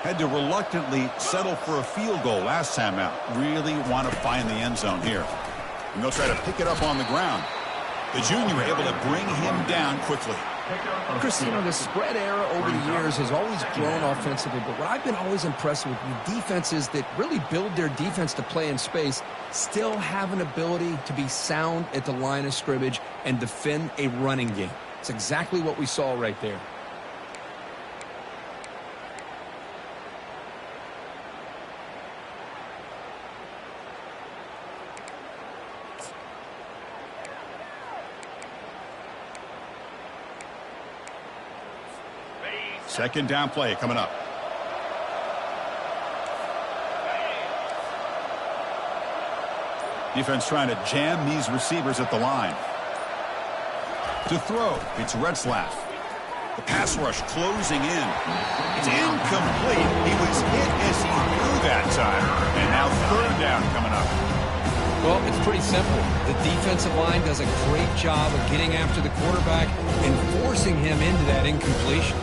Had to reluctantly settle for a field goal last time out. Really want to find the end zone here. And they'll try to pick it up on the ground. The junior able to bring him down quickly. Chris, you know, the spread era over the years has always grown offensively, but what I've been always impressed with defenses that really build their defense to play in space still have an ability to be sound at the line of scrimmage and defend a running game. It's exactly what we saw right there. Second down play coming up. Defense trying to jam these receivers at the line. To throw, it's Retzlaff. The pass rush closing in. It's incomplete. He was hit as he threw that time. And now third down coming up. Well, it's pretty simple. The defensive line does a great job of getting after the quarterback and forcing him into that incompletion.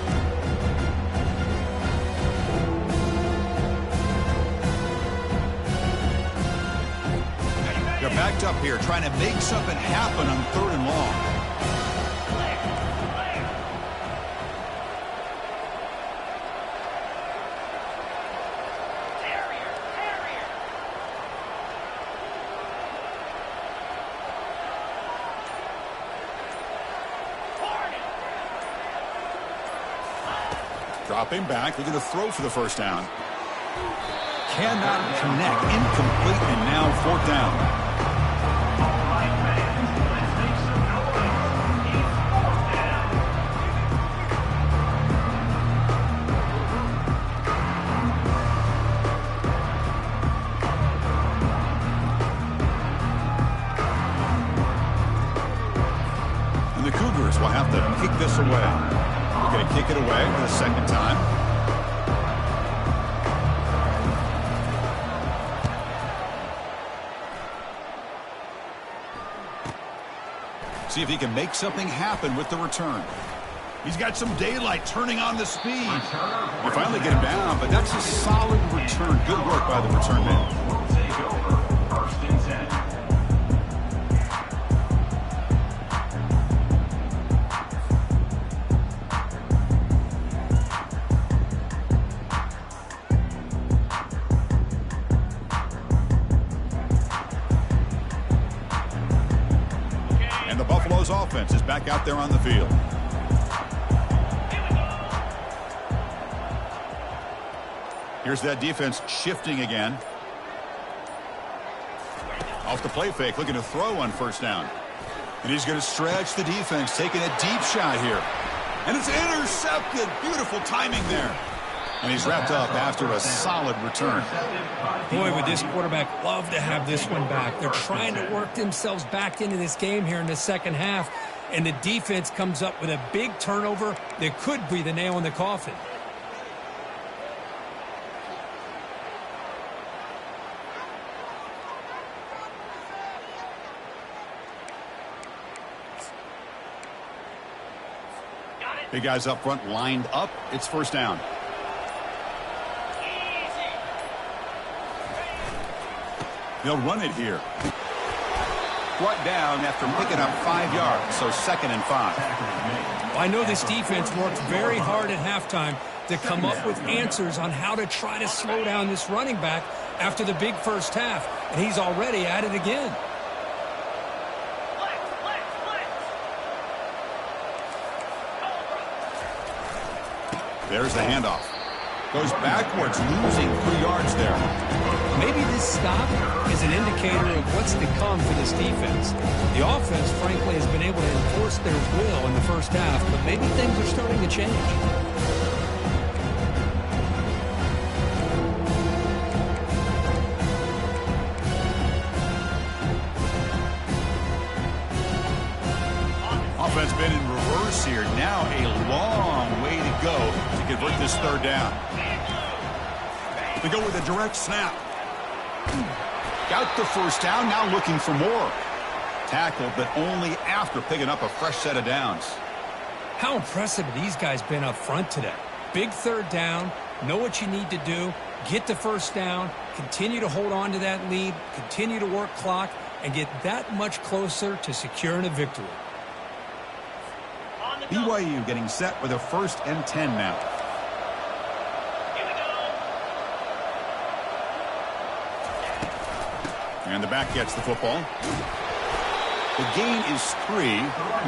They're backed up here, trying to make something happen on third and long. Dropping back, looking to throw for the first down. Cannot connect, incomplete, and now fourth down. And the Cougars will have to kick this away. They're going to kick it away for the second time. See if he can make something happen with the return. He's got some daylight turning on the speed. You finally get him down, but that's a solid return. Good work by the return man. Offense is back out there on the field. Here's that defense shifting again. Off the play fake, looking to throw on first down. And he's going to stretch the defense, taking a deep shot here. And it's intercepted. Beautiful timing there. And he's wrapped up after a solid return. Boy, would this quarterback love to have this one back. They're trying to work themselves back into this game here in the second half. And the defense comes up with a big turnover that could be the nail in the coffin. Big guys up front lined up. It's first down. They'll run it here. Brought down after picking up 5 yards, so 2nd and 5. I know this defense worked very hard at halftime to come up with answers on how to try to slow down this running back after the big first half, and he's already at it again. There's the handoff. Goes backwards, losing 3 yards there. Maybe this stop is an indicator of what's to come for this defense. The offense, frankly, has been able to enforce their will in the first half, but maybe things are starting to change. Offense been in reverse here. Now a long way to go to convert this third down. They go with a direct snap. Got the first down, now looking for more. Tackled, but only after picking up a fresh set of downs. How impressive have these guys been up front today? Big third down, Know what you need to do, get the first down, continue to hold on to that lead, continue to work clock, and get that much closer to securing a victory. BYU getting set with a 1st and 10 now. And the back gets the football. The gain is 3.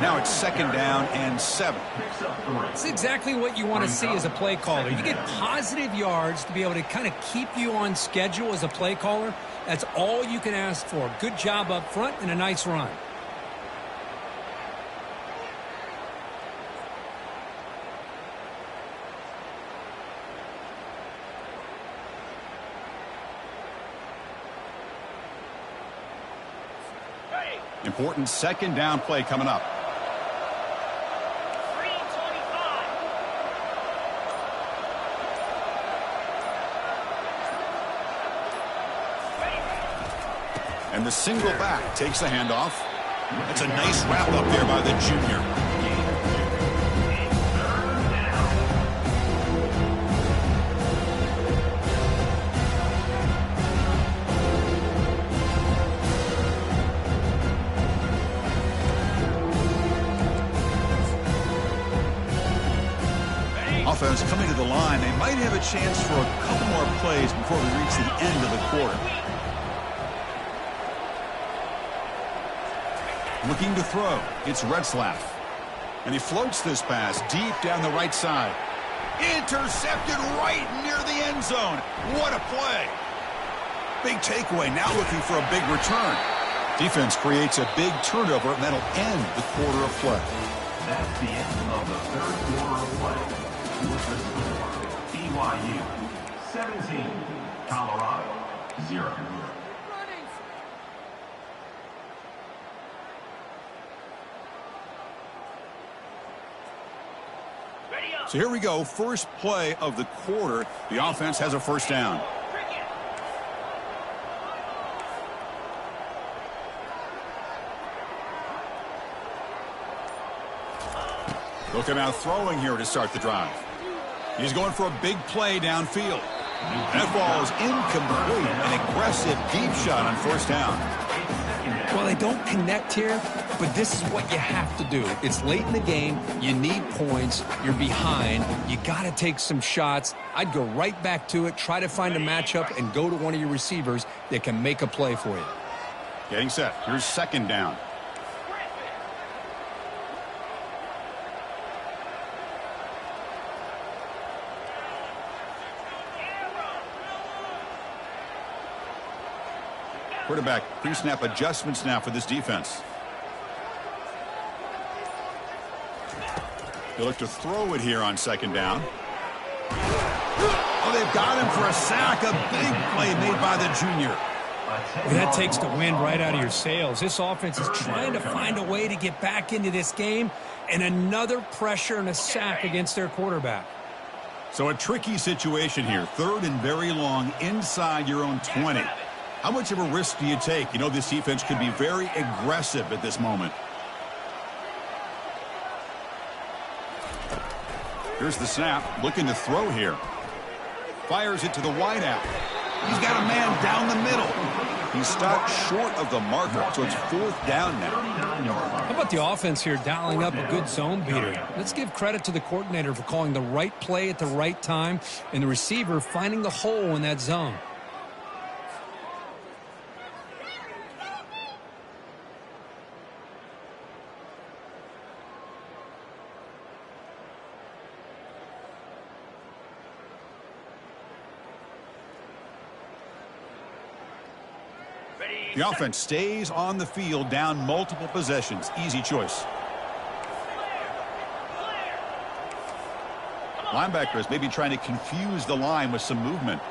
Now it's 2nd down and 7. It's exactly what you want to see as a play caller. You get positive yards to be able to kind of keep you on schedule as a play caller. That's all you can ask for. Good job up front and a nice run. Important 2nd down play coming up. And the single back takes the handoff. That's a nice wrap up there by the junior. Offense coming to the line. They might have a chance for a couple more plays before we reach the end of the quarter. Looking to throw. It's Retzlaff. And he floats this pass deep down the right side. Intercepted right near the end zone. What a play. Big takeaway. Now looking for a big return. Defense creates a big turnover, and that'll end the quarter of play. That's the end of the 3rd quarter of play. BYU 17, Colorado 0. So here we go. First play of the quarter. The offense has a 1st down. Looking out throwing here to start the drive. He's going for a big play downfield. That ball is incomplete. An aggressive deep shot on 1st down. Well, they don't connect here, but this is what you have to do. It's late in the game. You need points. You're behind. You got to take some shots. I'd go right back to it, try to find a matchup, and go to one of your receivers that can make a play for you. Getting set. Here's 2nd down. Quarterback pre-snap adjustments now for this defense. They look to throw it here on 2nd down. Oh, they've got him for a sack. A big play made by the junior. Well, that takes the wind right out of your sails. This offense is trying to find a way to get back into this game, and another pressure and a sack against their quarterback. So a tricky situation here. 3rd and very long inside your own 20. How much of a risk do you take? You know this defense could be very aggressive at this moment. Here's the snap. Looking to throw here. Fires it to the wideout. He's got a man down the middle. He stopped short of the marker, so it's 4th down now. How about the offense here dialing up a good zone beater? Let's give credit to the coordinator for calling the right play at the right time and the receiver finding the hole in that zone. The offense stays on the field, down multiple possessions. Easy choice. Linebackers maybe trying to confuse the line with some movement.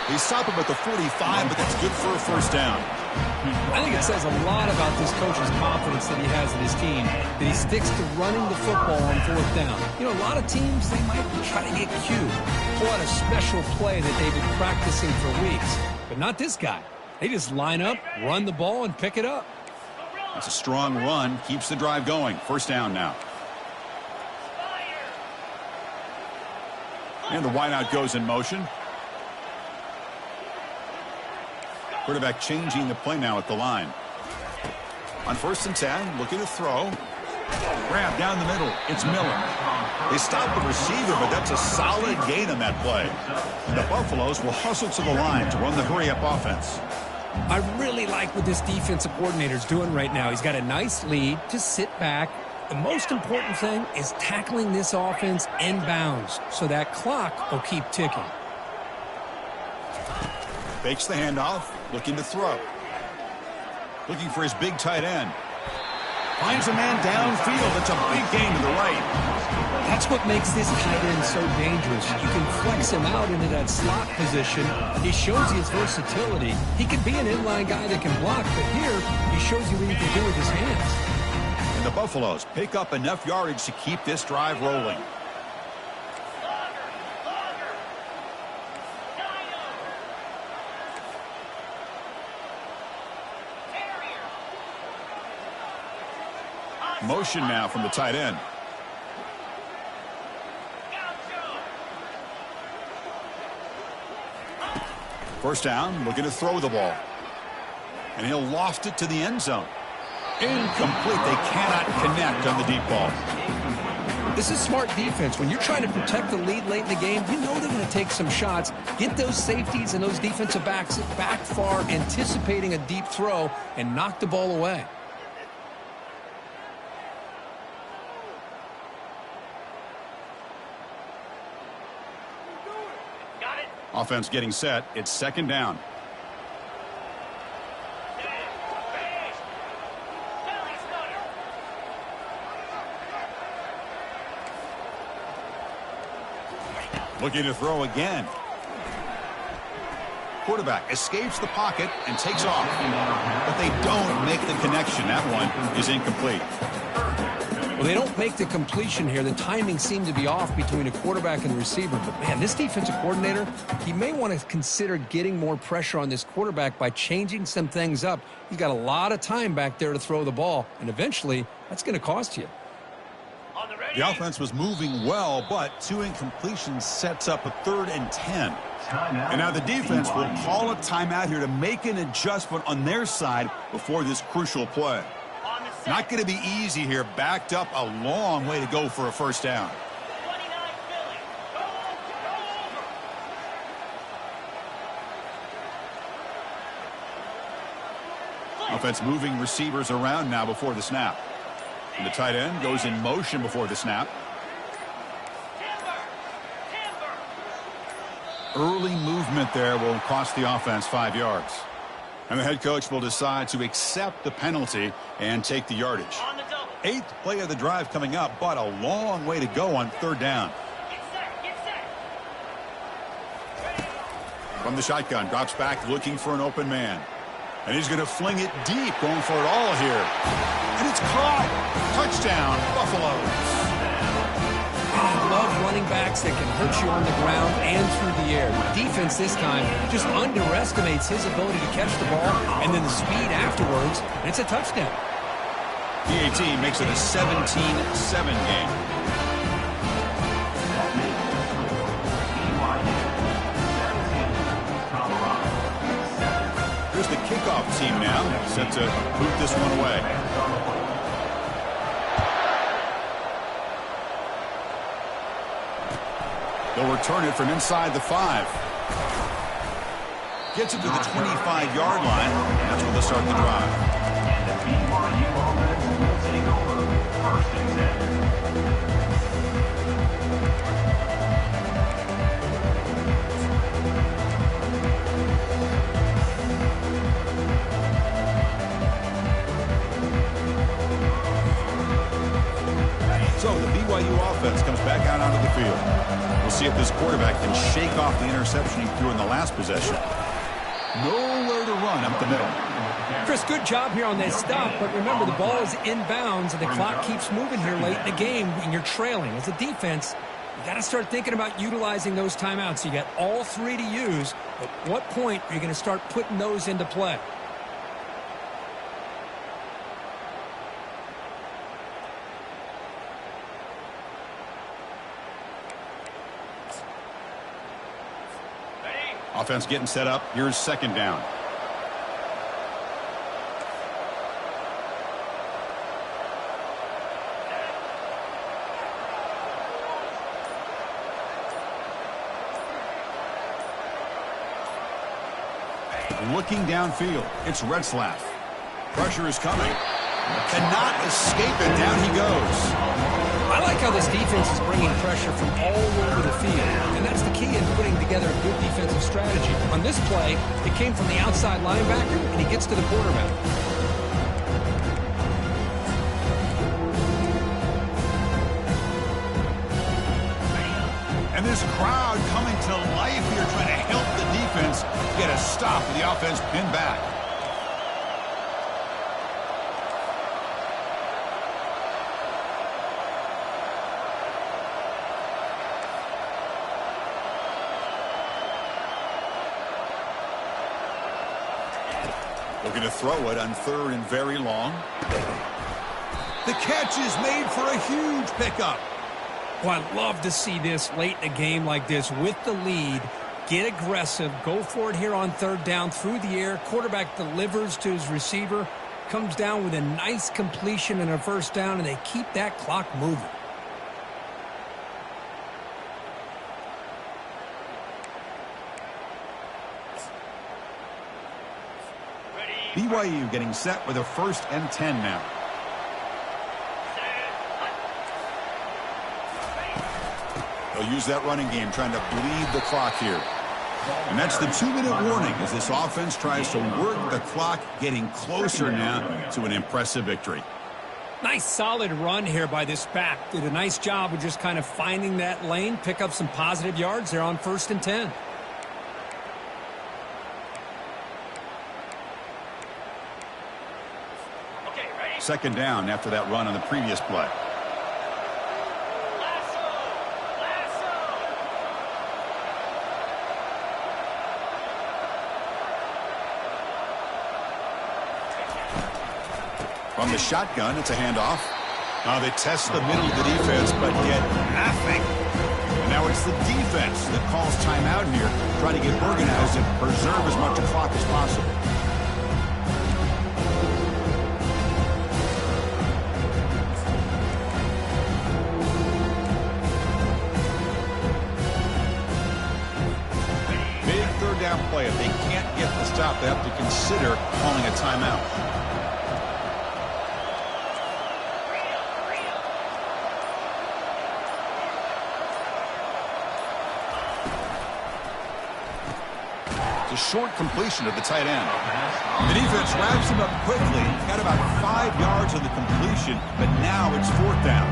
They stop him at the 45, but that's good for a 1st down. I think it says a lot about this coach's confidence that he has in his team, that he sticks to running the football on 4th down. You know, a lot of teams, they might try to get cute, pull out a special play that they've been practicing for weeks. But not this guy. They just line up, run the ball, and pick it up. It's a strong run, keeps the drive going. First down now. And the wideout goes in motion. Quarterback changing the play now at the line. On 1st and 10, looking to throw. Grab down the middle. It's Miller. They stop the receiver, but that's a solid gain on that play. And the Buffaloes will hustle to the line to run the hurry-up offense. I really like what this defensive coordinator is doing right now. He's got a nice lead to sit back. The most important thing is tackling this offense inbounds so that clock will keep ticking. Fakes the handoff, looking to throw. Looking for his big tight end. Finds a man downfield. It's a big gain to the right. That's what makes this tight end so dangerous. You can flex him out into that slot position. He shows you his versatility. He can be an inline guy that can block, but here he shows you what he can do with his hands. And the Buffaloes pick up enough yardage to keep this drive rolling. Motion now from the tight end. First down, looking to throw the ball. And he'll loft it to the end zone. Incomplete. They cannot connect on the deep ball. This is smart defense. When you're trying to protect the lead late in the game, you know they're going to take some shots. Get those safeties and those defensive backs back far, anticipating a deep throw, and knock the ball away. Offense getting set. It's 2nd down. Looking to throw again. Quarterback escapes the pocket and takes off. But they don't make the connection. That one is incomplete. Well, they don't make the completion here. The timing seemed to be off between a quarterback and the receiver. But, man, this defensive coordinator, he may want to consider getting more pressure on this quarterback by changing some things up. He's got a lot of time back there to throw the ball, and eventually that's going to cost you. The offense was moving well, but 2 incompletions sets up a 3rd and 10. And now the defense will call a timeout here to make an adjustment on their side before this crucial play. Not going to be easy here. Backed up a long way to go for a first down. Offense moving receivers around now before the snap. And the tight end goes in motion before the snap. Early movement there will cost the offense 5 yards. And the head coach will decide to accept the penalty and take the yardage. 8th play of the drive coming up, but a long way to go on 3rd down. From the shotgun, drops back looking for an open man. And he's going to fling it deep, going for it all here. And it's caught. Touchdown, Buffaloes. I love running backs that can hurt you on the ground and through the air. The defense this time just underestimates his ability to catch the ball and then the speed afterwards, and it's a touchdown. PAT makes it a 17-7 game. Here's the kickoff team now, set to boot this one away. They'll return it from inside the 5. Gets it to the 25-yard line. That's where they'll start the drive. And the BYU offense will take over 1st and 10. So the BYU offense comes back out onto the field. We'll see if this quarterback can shake off the interception he threw in the last possession. Nowhere to run up the middle. Chris, good job here on that stop, but remember the ball is inbounds and the clock keeps moving here late in the game and you're trailing. As a defense, you got to start thinking about utilizing those timeouts. You got all 3 to use, but at what point are you going to start putting those into play? Offense getting set up. Here's second down. Looking downfield. It's Retzlaff. Pressure is coming. Cannot escape it. Down he goes. I like how this defense is bringing pressure from all over the field, and that's the key in putting together a good defensive strategy. On this play, it came from the outside linebacker, and he gets to the quarterback. And this crowd coming to life here, trying to help the defense get a stop with the offense pinned back. Looking to throw it on third and very long. The catch is made for a huge pickup. Well, I love to see this late in a game like this with the lead. Get aggressive. Go for it here on third down through the air. Quarterback delivers to his receiver. Comes down with a nice completion and a first down, and they keep that clock moving. BYU getting set with a 1st and 10 now. They'll use that running game, trying to bleed the clock here. And that's the 2-minute warning as this offense tries to work the clock, getting closer now to an impressive victory. Nice solid run here by this back. Did a nice job of just kind of finding that lane, pick up some positive yards there on 1st and 10. Second down after that run on the previous play. From the shotgun, it's a handoff. Now they test the middle of the defense, but get nothing. And now it's the defense that calls timeout here, trying to get organized and preserve as much clock as possible. Down play. If they can't get the stop, they have to consider calling a timeout. It's a short completion of the tight end. The defense wraps him up quickly. Got about 5 yards on the completion, but now it's 4th down.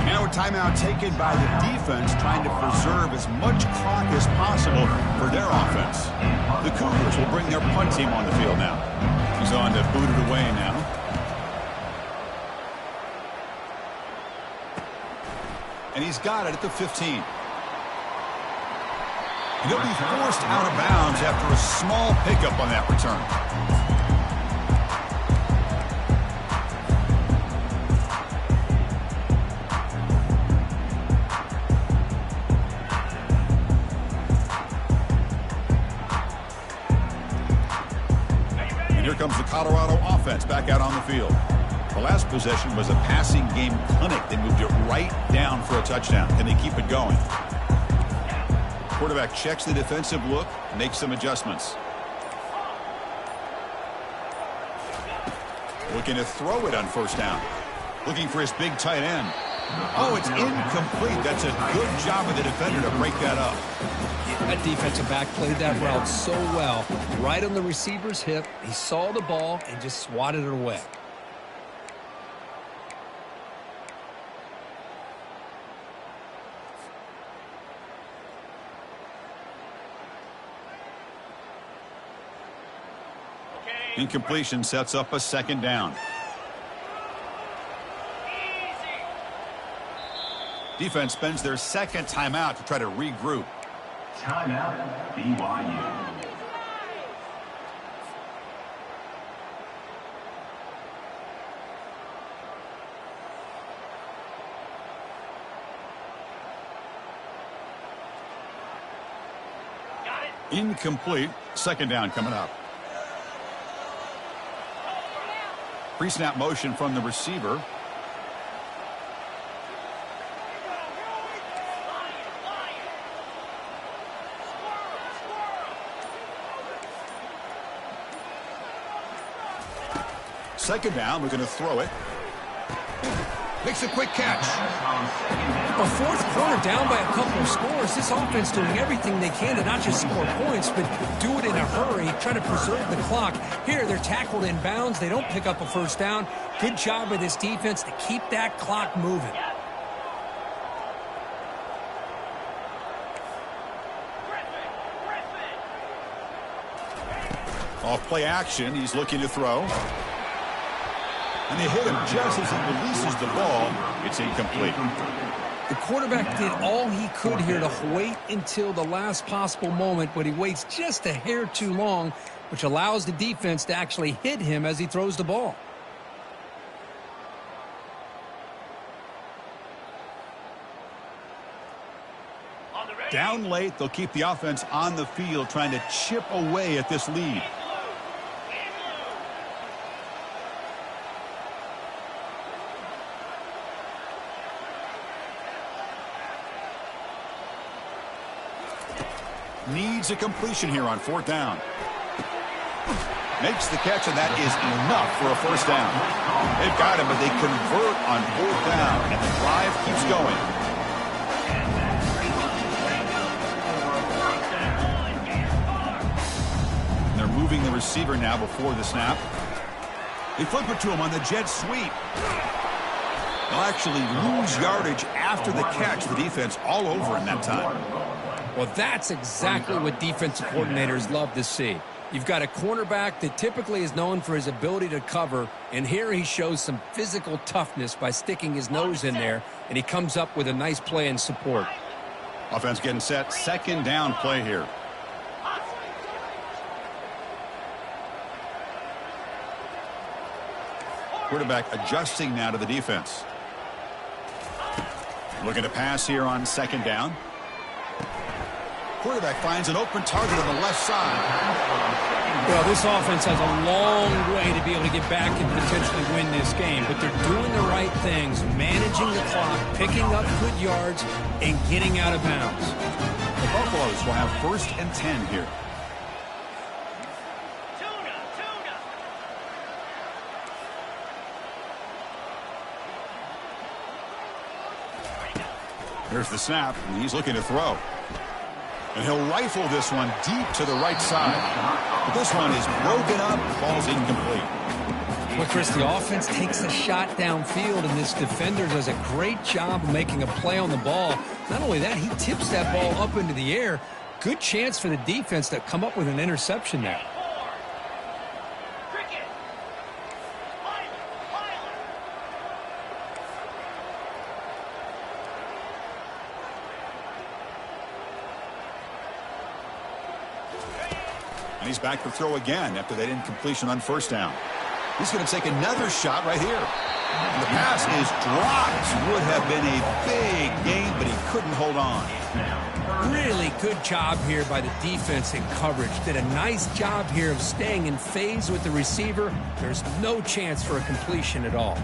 Now a timeout taken by the defense, trying to preserve as much clock as possible for their offense. The Cougars will bring their punt team on the field now. He's on to boot it away now. And he's got it at the 15. And he'll be forced out of bounds after a small pickup on that return. Here comes the Colorado offense back out on the field. The last possession was a passing game clinic. They moved it right down for a touchdown. Can they keep it going? Quarterback checks the defensive look, makes some adjustments. Looking to throw it on 1st down. Looking for his big tight end. Oh, it's incomplete. That's a good job of the defender to break that up. That defensive back played that route so well. Right on the receiver's hip. He saw the ball and just swatted it away. Incompletion sets up a 2nd down. Defense spends their 2nd timeout to try to regroup. Timeout, BYU. Got it. Incomplete. Second down coming up. Pre-snap motion from the receiver. Second down, we're going to throw it. Makes a quick catch. A fourth quarter down by a couple of scores. This offense doing everything they can to not just score points, but do it in a hurry, try to preserve the clock. Here, they're tackled in bounds. They don't pick up a first down. Good job by this defense to keep that clock moving. Off play action, he's looking to throw. And they hit him just as he releases the ball. It's incomplete. The quarterback did all he could here to wait until the last possible moment, but he waits just a hair too long, which allows the defense to actually hit him as he throws the ball. Down late, they'll keep the offense on the field trying to chip away at this lead. Needs a completion here on fourth down. Makes the catch, and that is enough for a first down. They've got him, but they convert on fourth down, and the drive keeps going. And they're moving the receiver now before the snap. They flip it to him on the jet sweep. They'll actually lose yardage after the catch. The defense all over him that time. Well, that's exactly what defensive coordinators love to see. You've got a cornerback that typically is known for his ability to cover, and here he shows some physical toughness by sticking his nose in there, and he comes up with a nice play in support. Offense getting set. Second down play here. Quarterback adjusting now to the defense. Looking to pass here on second down. Quarterback finds an open target on the left side. Well, this offense has a long way to be able to get back and potentially win this game, but they're doing the right things, managing the clock, picking up good yards, and getting out of bounds. The Buffaloes will have 1st and 10 here. Here's the snap, and he's looking to throw. And he'll rifle this one deep to the right side. But this one is broken up, falls incomplete. Well, Chris, the offense takes a shot downfield, and this defender does a great job of making a play on the ball. Not only that, he tips that ball up into the air. Good chance for the defense to come up with an interception there. And he's back to throw again after that incompletion on first down. He's going to take another shot right here. And the pass is dropped. Would have been a big gain, but he couldn't hold on. Really good job here by the defense in coverage. Did a nice job here of staying in phase with the receiver. There's no chance for a completion at all.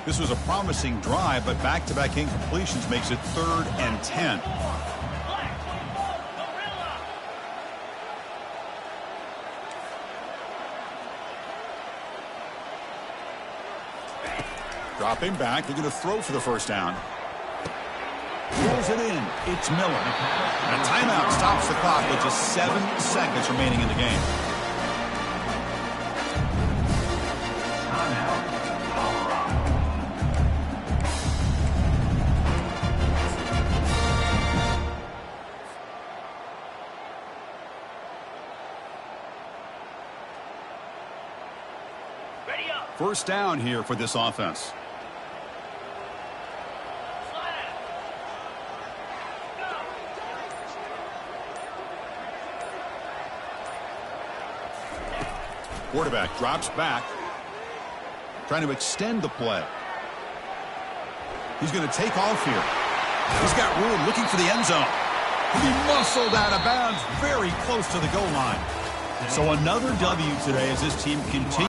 This was a promising drive, but back-to-back incompletions makes it 3rd and 10. Dropping back, they're going to throw for the first down. Throws it in. It's Miller. And a timeout stops the clock with just 7 seconds remaining in the game. First down here for this offense. Quarterback drops back. trying to extend the play. He's going to take off here. He's got room looking for the end zone. He muscled out of bounds very close to the goal line. So another W today as this team continues.